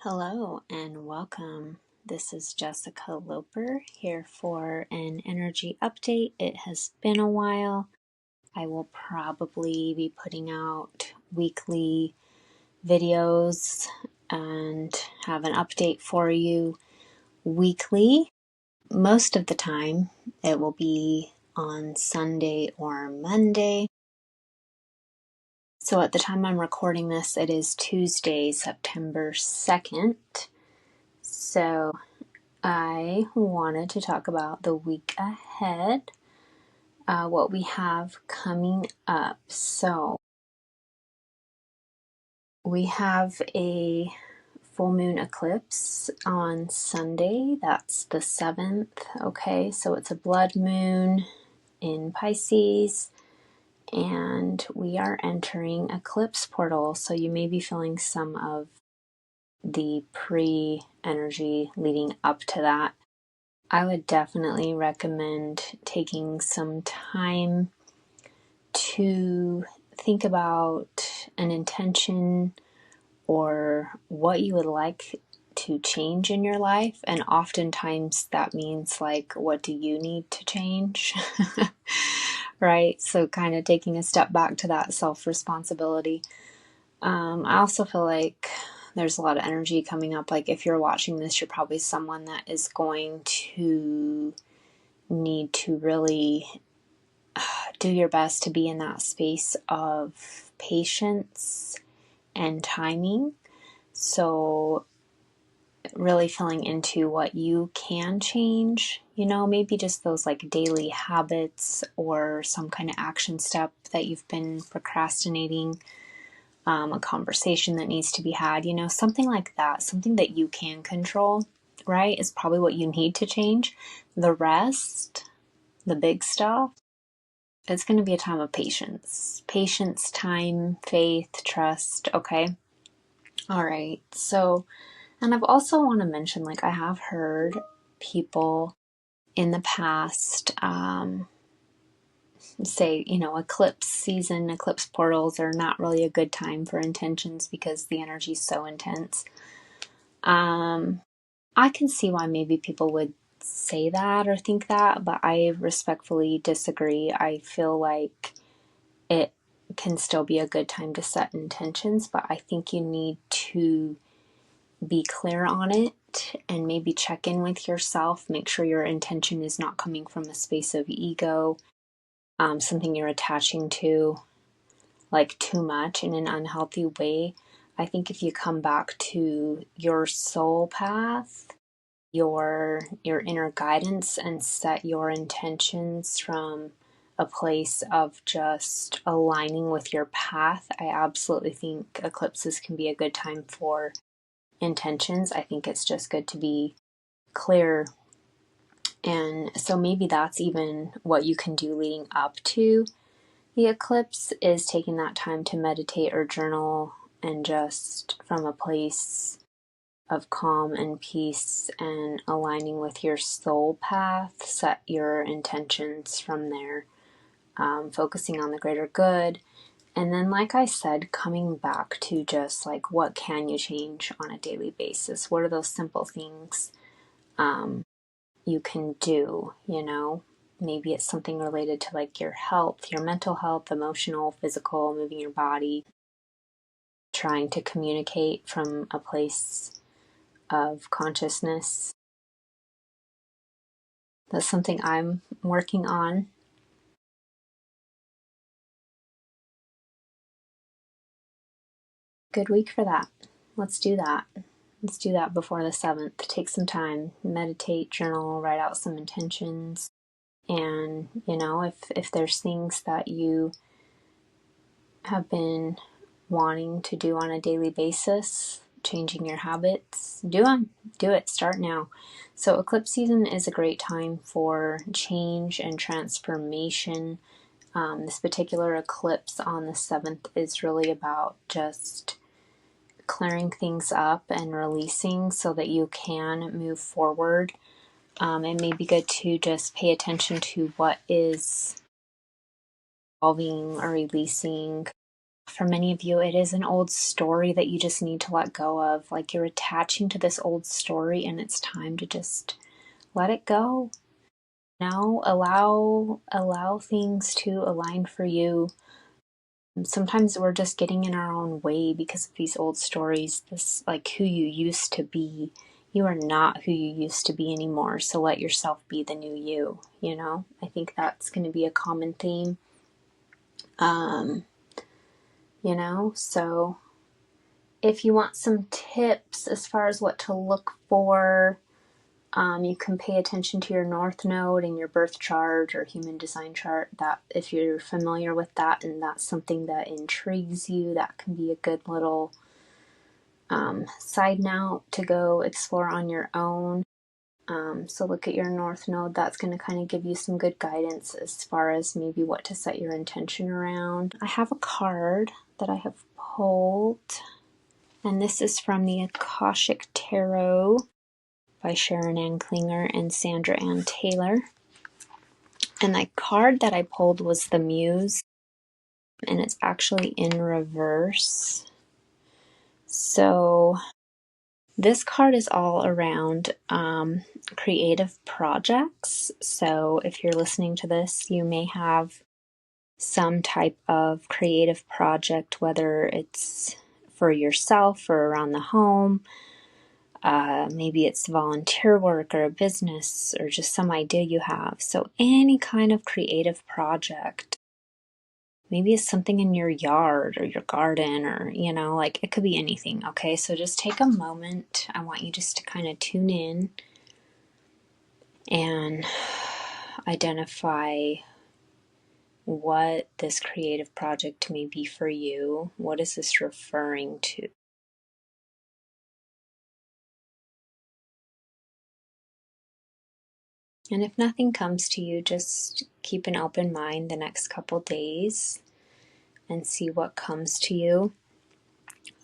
Hello and welcome. This is Jessica Loper here for an energy update. It has been a while. I will probably be putting out weekly videos and have an update for you weekly. Most of the time, it will be on Sunday or Monday. So at the time I'm recording this, it is Tuesday, September 2nd. So I wanted to talk about the week ahead, what we have coming up. So we have a full moon eclipse on Sunday. That's the 7th. Okay, so it's a blood moon in Pisces, and we are entering eclipse portal. So you may be feeling some of the pre-energy leading up to that. I would definitely recommend taking some time to think about an intention or what you would like to change in your life. And oftentimes that means, like, what do you need to change? Right? So kind of taking a step back to that self-responsibility. I also feel like there's a lot of energy coming up. Like, if you're watching this, you're probably someone that is going to need to really do your best to be in that space of patience and timing. So really filling into what you can change, maybe just those like daily habits or some kind of action step that you've been procrastinating. A conversation that needs to be had, something like that, something that you can control, right, is probably what you need to change. The rest, the big stuff, it's going to be a time of patience. Patience, time, faith, trust, okay? All right, so, and I've also want to mention, like, I have heard people in the past, say, eclipse season, eclipse portals are not really a good time for intentions because the energy is so intense. I can see why maybe people would say that or think that, but I respectfully disagree. I feel like it can still be a good time to set intentions, but I think you need to be clear on it and maybe check in with yourself. Make sure your intention is not coming from a space of ego, something you're attaching to, like, too much in an unhealthy way. I think if you come back to your soul path, your inner guidance, and set your intentions from a place of just aligning with your path, I absolutely think eclipses can be a good time for intentions. I think it's just good to be clear. And so maybe that's even what you can do leading up to the eclipse, is taking that time to meditate or journal and just from a place of calm and peace and aligning with your soul path, set your intentions from there, focusing on the greater good. And then, like I said, coming back to just like, what can you change on a daily basis? What are those simple things you can do, Maybe it's something related to like your health, your mental health, emotional, physical, moving your body, trying to communicate from a place of consciousness. That's something I'm working on. Good week for that. Let's do that. Let's do that before the 7th. Take some time, meditate, journal, write out some intentions. And, if there's things that you have been wanting to do on a daily basis, changing your habits, do them. Do it. Start now. So eclipse season is a great time for change and transformation. This particular eclipse on the 7th is really about just clearing things up and releasing so that you can move forward. It may be good to just pay attention to what is evolving or releasing For many of you, it is an old story that you just need to let go of. Like you're attaching to this old story and it's time to just let it go. Now allow things to align for you. Sometimes we're just getting in our own way because of these old stories, this like who you used to be. You are not who you used to be anymore. So let yourself be the new you, you know? I think that's going to be a common theme. You know, so if you want some tips as far as what to look for, you can pay attention to your North Node in your birth chart or human design chart. That if you're familiar with that and that's something that intrigues you, that can be a good little side note to go explore on your own. So look at your North Node. That's going to kind of give you some good guidance as far as maybe what to set your intention around. I have a card that I have pulled, and this is from the Akashic Tarot by Sharon Ann Klinger and Sandra Ann Taylor. And the card that I pulled was the Muse, and it's actually in reverse. So this card is all around creative projects. So if you're listening to this, you may have some type of creative project, whether it's for yourself or around the home. Maybe it's volunteer work or a business or just some idea you have. So any kind of creative project. Maybe it's something in your yard or your garden or, you know, like it could be anything. Okay, so just take a moment. I want you just to kind of tune in and identify what this creative project may be for you. What is this referring to? And if nothing comes to you, just keep an open mind the next couple days and see what comes to you.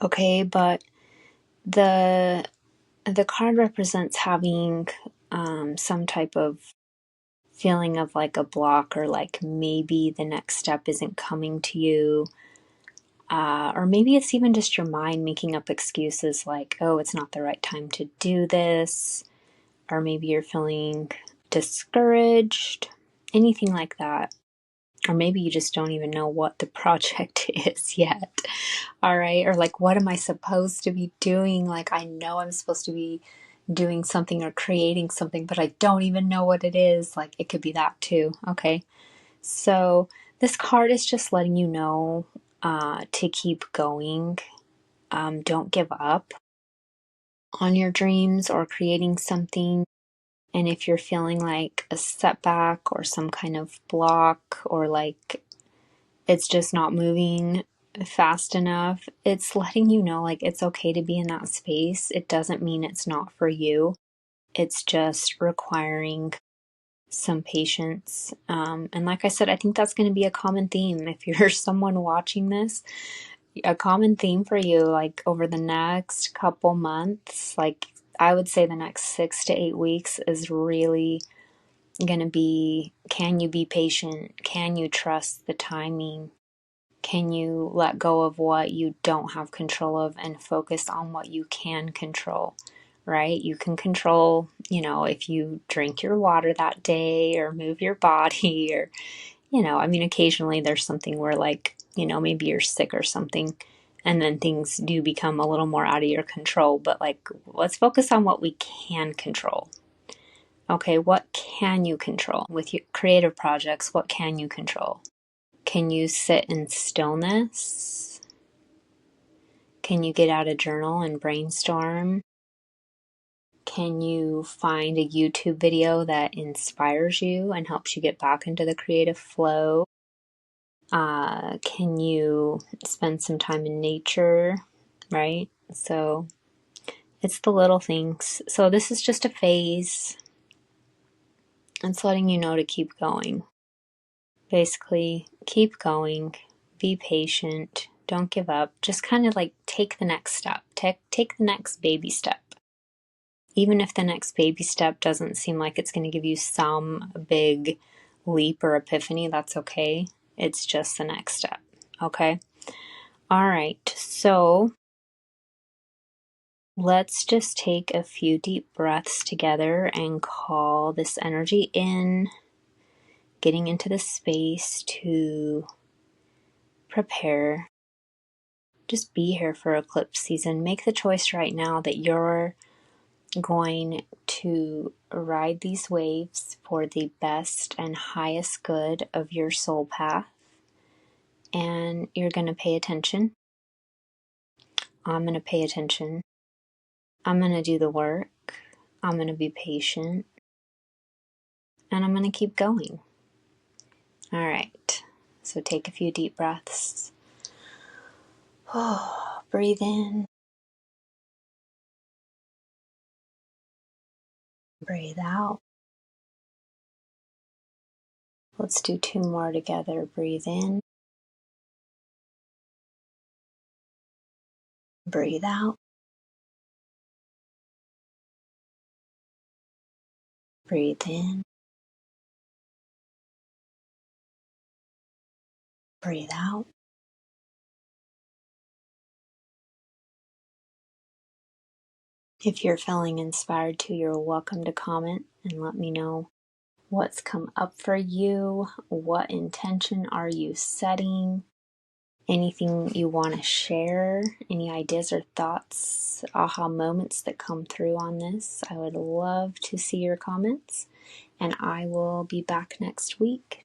Okay, but the card represents having some type of feeling of like a block, or like maybe the next step isn't coming to you. Or maybe it's even just your mind making up excuses like, oh, it's not the right time to do this. Or maybe you're feeling discouraged, anything like that. Or maybe you just don't even know what the project is yet. All right. Or like, what am I supposed to be doing? Like, I know I'm supposed to be doing something or creating something, but I don't even know what it is. Like, it could be that too. Okay. So this card is just letting you know to keep going. Don't give up on your dreams or creating something. And if you're feeling like a setback or some kind of block, or like it's just not moving fast enough, it's letting you know like it's okay to be in that space. It doesn't mean it's not for you. It's just requiring some patience. And like I said, I think that's going to be a common theme. If you're someone watching this, a common theme for you, like over the next couple months, like I would say the next 6 to 8 weeks is really going to be, can you be patient? Can you trust the timing? Can you let go of what you don't have control of and focus on what you can control, right? You can control, you know, if you drink your water that day or move your body, or, you know, I mean, occasionally there's something where like, you know, maybe you're sick or something and then things do become a little more out of your control. But like, let's focus on what we can control. Okay, what can you control with your creative projects? What can you control? Can you sit in stillness? Can you get out a journal and brainstorm? Can you find a YouTube video that inspires you and helps you get back into the creative flow? Can you spend some time in nature, right? So it's the little things. So this is just a phase. It's letting you know to keep going. Basically, keep going, be patient, don't give up. Just kind of like take the next step. Take the next baby step. Even if the next baby step doesn't seem like it's going to give you some big leap or epiphany, that's okay. It's just the next step. Okay? All right, so let's just take a few deep breaths together and call this energy in, getting into the space to prepare. Just be here for eclipse season. Make the choice right now that you're going to ride these waves for the best and highest good of your soul path. And you're going to pay attention. I'm going to pay attention. I'm going to do the work. I'm going to be patient. And I'm going to keep going. All right. So take a few deep breaths. Oh, breathe in. Breathe out. Let's do 2 more together. Breathe in. Breathe out. Breathe in. Breathe out. If you're feeling inspired to, you're welcome to comment and let me know what's come up for you. What intention are you setting? Anything you want to share? Any ideas or thoughts, aha moments that come through on this? I would love to see your comments, and I will be back next week